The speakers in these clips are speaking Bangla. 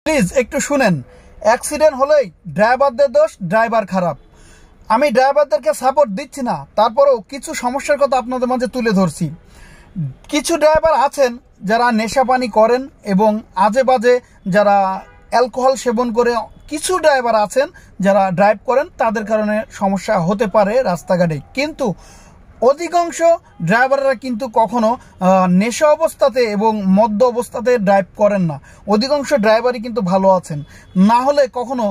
প্লিজ একটু শুনেন। অ্যাক্সিডেন্ট হলেই ড্রাইভারদের দোষ, ড্রাইভার খারাপ। আমি ড্রাইভারদেরকে সাপোর্ট দিচ্ছি না, তারপরেও কিছু সমস্যার কথা আপনাদের মাঝে তুলে ধরছি। কিছু ড্রাইভার আছেন যারা নেশাপানি করেন এবং আজে বাজে যারা অ্যালকোহল সেবন করে, কিছু ড্রাইভার আছেন যারা ড্রাইভ করেন, তাদের কারণে সমস্যা হতে পারে রাস্তাঘাটে। কিন্তু অধিকাংশ ড্রাইভাররা কিন্তু কখনো নেশা অবস্থাতে এবং মদ্য অবস্থাতে ড্রাইভ করেন না। অধিকাংশ ড্রাইভারই কিন্তু ভালো আছেন। না হলে কখনো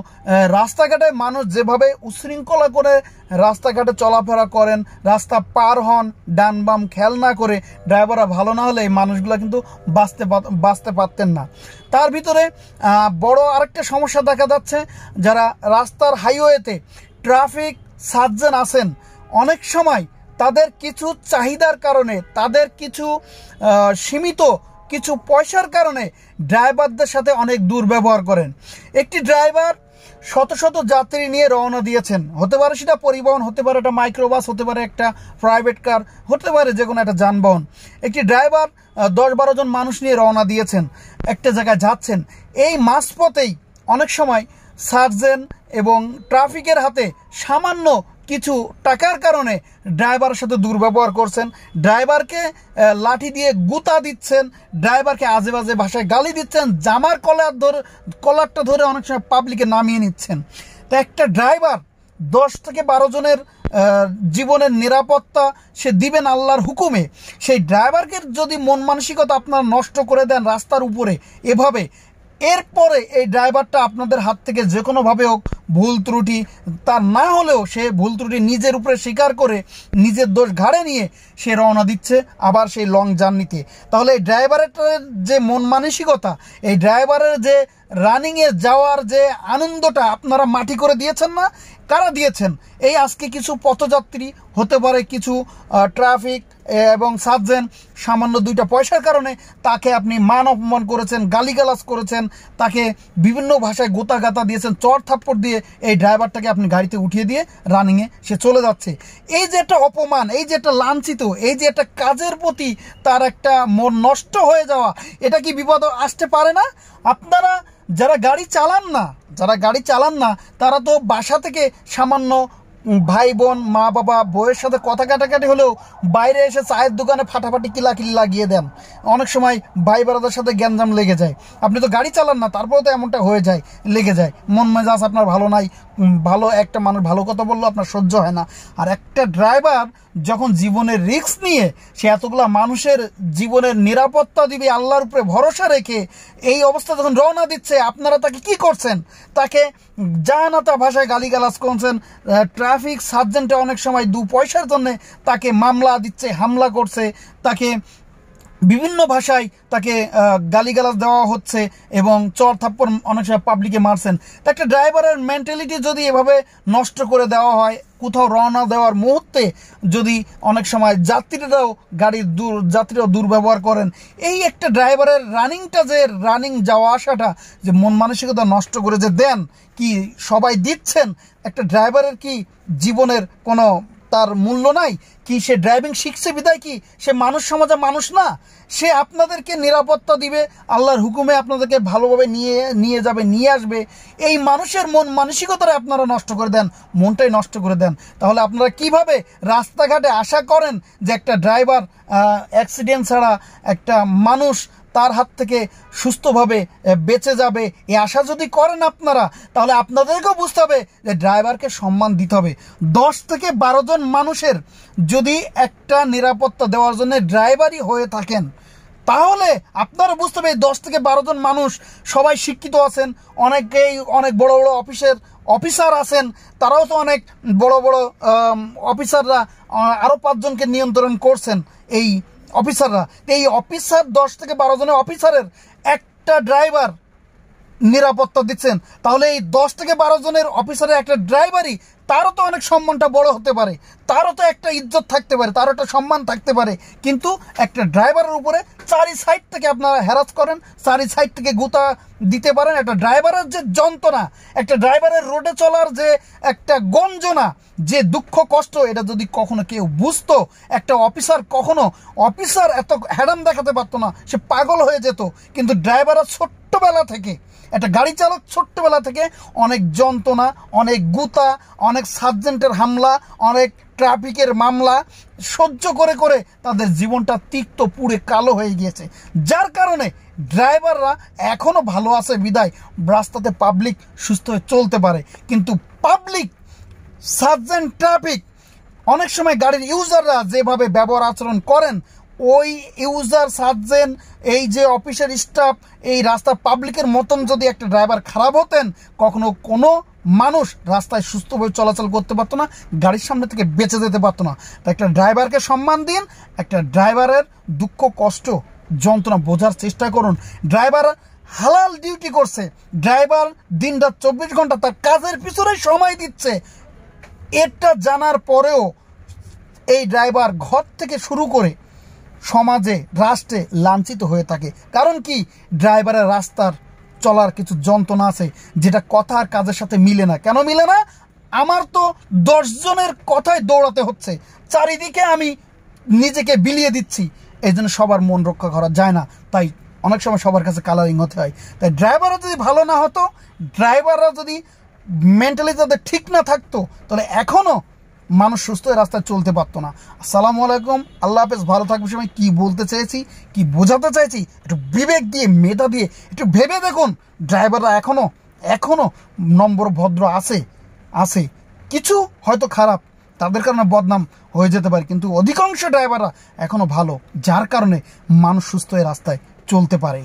রাস্তাঘাটে মানুষ যেভাবে উশৃঙ্খলা করে রাস্তাঘাটে চলাফেরা করেন, রাস্তা পার হন, ডান বাম খেয়াল না করে, ড্রাইভাররা ভালো না হলে এই মানুষগুলো কিন্তু বাঁচতে পারতেন না। তার ভিতরে বড় আরেকটা সমস্যা দেখা যাচ্ছে, যারা রাস্তার হাইওয়েতে ট্রাফিক সার্জেন আছেন, অনেক সময় তাদের কিছু চাহিদার কারণে, তাদের কিছু সীমিত কিছু পয়সার কারণে ড্রাইভারদের সাথে অনেক দুর্ব্যবহার করেন। একটি ড্রাইভার শত শত যাত্রী নিয়ে রওনা দিয়েছেন, হতে পারে সেটা পরিবহন, হতে পারে একটা মাইক্রোবাস, হতে পারে একটা প্রাইভেট কার, হতে পারে যে কোনো একটা যানবাহন। একটি ড্রাইভার 10-12 জন মানুষ নিয়ে রওনা দিয়েছেন, একটা জায়গায় যাচ্ছেন। এই মাঝপথেই অনেক সময় সার্জেন এবং ট্রাফিকের হাতে সামান্য কিছু টাকার কারণে ড্রাইভারের সাথে দুর্ব্যবহার করছেন, ড্রাইভারকে লাঠি দিয়ে গুতা দিচ্ছেন, ড্রাইভারকে আজে বাজে ভাষায় গালি দিচ্ছেন, জামার কলারটা ধরে অনেক সময় পাবলিকে নামিয়ে নিচ্ছেন। তো একটা ড্রাইভার 10 থেকে 12 জনের জীবনের নিরাপত্তা সে দিবেন আল্লাহর হুকুমে। সেই ড্রাইভারকে যদি মন মানসিকতা আপনারা নষ্ট করে দেন রাস্তার উপরে এভাবে, এরপরে এই ড্রাইভারটা আপনাদের হাত থেকে যে কোনোভাবে হোক ভুল ত্রুটি তার না হলেও সে ভুল ত্রুটি নিজের উপরে স্বীকার করে নিজের দোষ ঘাড়ে নিয়ে সে রওনা দিচ্ছে আবার সেই লং জার্নিতে। তাহলে এই ড্রাইভারের যে মন মানসিকতা, এই ড্রাইভারের যে রানিংয়ে যাওয়ার যে আনন্দটা আপনারা মাটি করে দিয়েছেন না, কারা দিয়েছেন? এই আজকে কিছু পথযাত্রী, হতে পারে কিছু ট্রাফিক এবং সার্জেন, সামান্য 2টা পয়সার কারণে তাকে আপনি মান অপমান করেছেন, গালিগালাজ করেছেন, তাকে বিভিন্ন ভাষায় গোতাগাতা দিয়েছেন, চড় থাপ্পড় দিয়ে এই ড্রাইভারটাকে আপনি গাড়িতে উঠিয়ে দিয়ে রানিংয়ে সে চলে যাচ্ছে। এই যে একটা অপমান, এই যে একটা লাঞ্ছিত, এই যে একটা কাজের প্রতি তার একটা মন নষ্ট হয়ে যাওয়া, এটা কি বিপদ আসতে পারে না? আপনারা যারা গাড়ি চালান না তারা তো বাসা থেকে সামান্য ভাই বোন, মা বাবা, বউয়ের সাথে কথা কাটাকাটি হলেও বাইরে এসে চায়ের দোকানে ফাটাফাটি কিলাকিলি লাগিয়ে দেন। অনেক সময় ভাই বারাদার সাথে গ্যাঞ্জাম লেগে যায়। আপনি তো গাড়ি চালান না, তারপরেও তো এমনটা হয়ে যায়, লেগে যায়। মন মেজাজ আপনার ভালো নাই, ভালো একটা মানুষ ভালো কথা বললো আপনার সহ্য হয় না। আর একটা ড্রাইভার যখন জীবনের রিস্ক নিয়ে সে এতগুলা মানুষের জীবনের নিরাপত্তা দিবে আল্লাহর উপরে ভরসা রেখে, এই অবস্থা যখন রওনা দিচ্ছে, আপনারা তাকে কি করছেন? তাকে জানাতা ভাষায় গালিগালাজ করছেন। ট্রাফিক সার্জেন্টে অনেক সময় 2 পয়সার জন্য তাকে মামলা দিচ্ছে, হামলা করছে, তাকে বিভিন্ন ভাষায় তাকে গালিগালাজ দেওয়া হচ্ছে এবং চর থাপ্পড় অনেক সময় পাবলিকে মারছেন। তো একটা ড্রাইভারের মেন্টালিটি যদি এভাবে নষ্ট করে দেওয়া হয়, কোথাও রওনা দেওয়ার মুহূর্তে যদি অনেক সময় যাত্রীরাও দুর্ব্যবহার করেন, এই একটা ড্রাইভারের রানিং যাওয়া আসাটা যে মন মানসিকতা নষ্ট করে যে দেন, কি সবাই দিচ্ছেন, একটা ড্রাইভারের কি জীবনের কোনো তার মূল্য নাই? কি সে ড্রাইভিং শিখছে বিদায় কি সে মানুষ সমাজে মানুষ না? সে আপনাদেরকে নিরাপত্তা দিবে, আল্লাহর হুকুমে আপনাদেরকে ভালোভাবে নিয়ে যাবে, নিয়ে আসবে। এই মানুষের মন মানসিকতাটা আপনারা নষ্ট করে দেন, মনটাই নষ্ট করে দেন। তাহলে আপনারা কিভাবে রাস্তাঘাটে আশা করেন যে একটা ড্রাইভার অ্যাক্সিডেন্ট ছাড়া একটা মানুষ তার হাত থেকে সুস্থভাবে বেঁচে যাবে? এই আশা যদি করেন আপনারা, তাহলে আপনাদেরকেও বুঝতে হবে যে ড্রাইভারকে সম্মান দিতে হবে। 10 থেকে 12 জন মানুষের যদি একটা নিরাপত্তা দেওয়ার জন্য ড্রাইভারই হয়ে থাকেন, তাহলে আপনারা বুঝতে হবে 10 থেকে 12 জন মানুষ সবাই শিক্ষিত আছেন, অনেকেই অনেক বড় বড় অফিসার আছেন, তারাও তো অনেক বড় বড় অফিসাররা আরও 5 জনকে নিয়ন্ত্রণ করছেন। এই অফিসাররা, এই অফিসার 10 থেকে 12 জনের অফিসারের একটা ড্রাইভার নিরাপত্তা দিচ্ছেন, তাহলে এই 10 থেকে 12 জনের অফিসারের একটা ড্রাইভারই, তারও তো অনেক সম্মানটা বড় হতে পারে, তারও তো একটা ইজ্জত থাকতে পারে, তারও একটা সম্মান থাকতে পারে। কিন্তু একটা ড্রাইভারের উপরে চারি সাইড থেকে আপনারা হ্যারাস করেন, চারি সাইড থেকে গুতা দিতে পারেন। একটা ড্রাইভারের যে যন্ত্রণা, একটা ড্রাইভারের রোডে চলার যে একটা গঞ্জনা, যে দুঃখ কষ্ট, এটা যদি কখনো কেউ বুঝতো, একটা অফিসার এত হ্যাডাম দেখাতে পারতো না, সে পাগল হয়ে যেত। কিন্তু ড্রাইভাররা ছোট্টবেলা থেকে, একটা গাড়ি চালক ছোট্টবেলা থেকে অনেক যন্ত্রণা, অনেক গুতা, অনেক সার্জেন্টের হামলা, অনেক ট্রাফিকের মামলা সহ্য করে করে তাদের জীবনটা তিক্ত পুড়ে কালো হয়ে গিয়েছে। যার কারণে ড্রাইভাররা এখনও ভালো আছে বিদায় রাস্তাতে পাবলিক সুস্থ হয়ে চলতে পারে। কিন্তু পাবলিক, সার্জেন্ট, ট্রাফিক, অনেক সময় গাড়ির ইউজাররা যেভাবে ব্যবহার আচরণ করেন, ওই ইউজার, সার্জেন্ট, এই যে অফিসের স্টাফ, এই রাস্তা পাবলিকের মতন যদি একটা ড্রাইভার খারাপ হতেন, কখনো কোনো মানুষ রাস্তায় সুস্থভাবে চলাচল করতে পারতো না, গাড়ির সামনে থেকে বেঁচে যেতে পারতো না। তো একটা ড্রাইভারকে সম্মান দিন, একটা ড্রাইভারের দুঃখ কষ্ট যন্ত্রণা বোঝার চেষ্টা করুন। ড্রাইভার হালাল ডিউটি করছে, ড্রাইভার দিনরাত 24 ঘন্টা তার কাজের পিছনেই সময় দিচ্ছে। এটা জানার পরেও এই ড্রাইভার ঘর থেকে শুরু করে সমাজে, রাষ্ট্রে লাঞ্ছিত হয়ে থাকে। কারণ কি, ড্রাইভারের রাস্তার চলার কিছু যন্ত্রণা আছে যেটা কথা আর কাজের সাথে মিলে না। কেন মিলে না? আমার তো 10 জনের কথায় দৌড়াতে হচ্ছে, চারিদিকে আমি নিজেকে বিলিয়ে দিচ্ছি, এই জন্য সবার মন রক্ষা করা যায় না, তাই অনেক সময় সবার কাছে কালারিং হতে হয়। তাই ড্রাইভাররা যদি ভালো না হতো, ড্রাইভাররা যদি মেন্টালি তাদের ঠিক না থাকতো, তাহলে এখনও মানুষ সুস্থ হয়ে রাস্তায় চলতে পারতো না। আসসালামু আলাইকুম, আল্লাহ হাফেজ, ভালো থাকবে। সময় কী বলতে চেয়েছি, কি বোঝাতে চাইছি, একটু বিবেক দিয়ে, মেধা দিয়ে একটু ভেবে দেখুন। ড্রাইভাররা এখনও নম্বর ভদ্র আছে, কিছু হয়তো খারাপ, তাদের কারণে বদনাম হয়ে যেতে পারে, কিন্তু অধিকাংশ ড্রাইভাররা এখনও ভালো, যার কারণে মানুষ সুস্থ হয়ে রাস্তায় চলতে পারে।